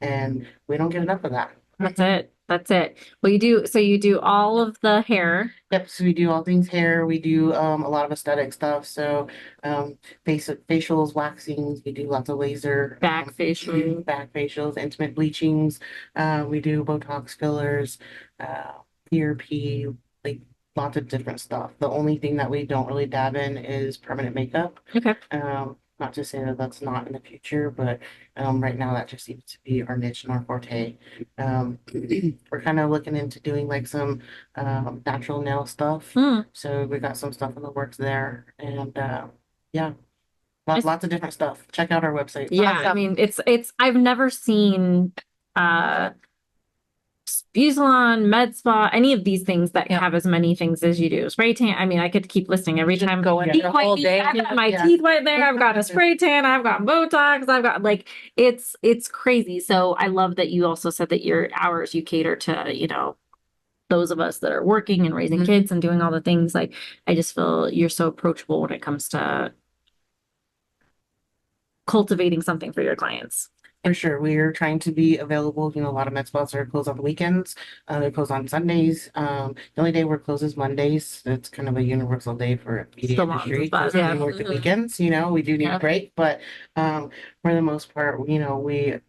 and we don't get enough of that. That's it. That's it. Well, you do all of the hair. Yep, so we do all things hair. We do a lot of aesthetic stuff. So facials, waxings, we do lots of laser, Back facial. back facials, intimate bleachings. We do Botox fillers, PRP, like lots of different stuff. The only thing that we don't really dab in is permanent makeup. Okay. Not to say that that's not in the future, but right now that just seems to be our niche and our forte. We're kind of looking into doing like some natural nail stuff. Hmm. So we got some stuff in the works there, and yeah, Nice. lots of different stuff. Check out our website. Yeah, I Awesome. mean, it's I've never seen beauty salon, med spa, any of these things that Yeah. have as many things as you do. Spray tan. I mean, I could keep listing every Just time. go in Teeth for a whole whitening, day. I've got my Yeah. teeth white there. I've got a spray tan. I've got Botox. I've got like it's crazy. So I love that you also said that your hours you cater to, those of us that are working and raising Mhm. kids and doing all the things. Like I just feel you're so approachable when it comes to cultivating something for your clients. For sure. We're trying to be available. A lot of med spas are closed on the weekends. They're closed on Sundays. The only day we're closed is Mondays. It's kind of a universal day for the beauty Salons and industry spas, because yeah. we work the Mhm. weekends. We do need Yeah. a break, but for the most part, we don't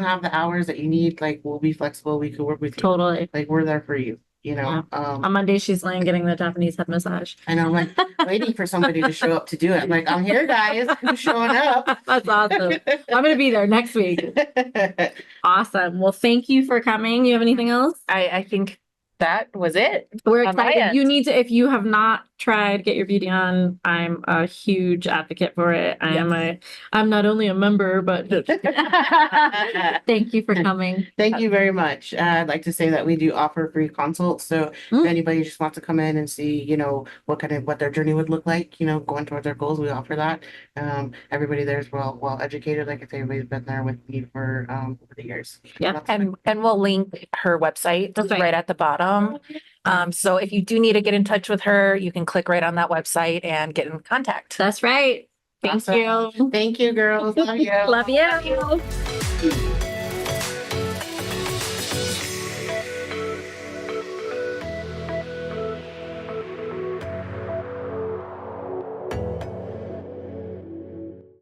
have the hours that you need, like we'll be flexible. We could work with you. Totally. Like we're there for you. Yeah. On Monday, she's laying getting the Japanese head massage. And I'm like waiting for somebody to show up to do it. I'm like, I'm here, guys. Who's showing up? That's awesome. I'm going to be there next week. Awesome. Well, thank you for coming. You have anything else? I think that was it. We're On my excited. end. You need to, if you have not tried Get Your Beauty On, I'm a huge advocate for it. I'm not only a member, but thank you for coming. Thank you very much. I'd like to say that we do offer free consults. So if anybody just wants to come in and see, what their journey would look like, going towards their goals, we offer that. Everybody there is well educated. Like I say, everybody's been there with me over the years. Yeah. And we'll link her website Okay. right at the bottom. So if you do need to get in touch with her, you can click right on that website and get in contact. That's right. Thank Awesome. you. Thank you, girls. Love you. Love you.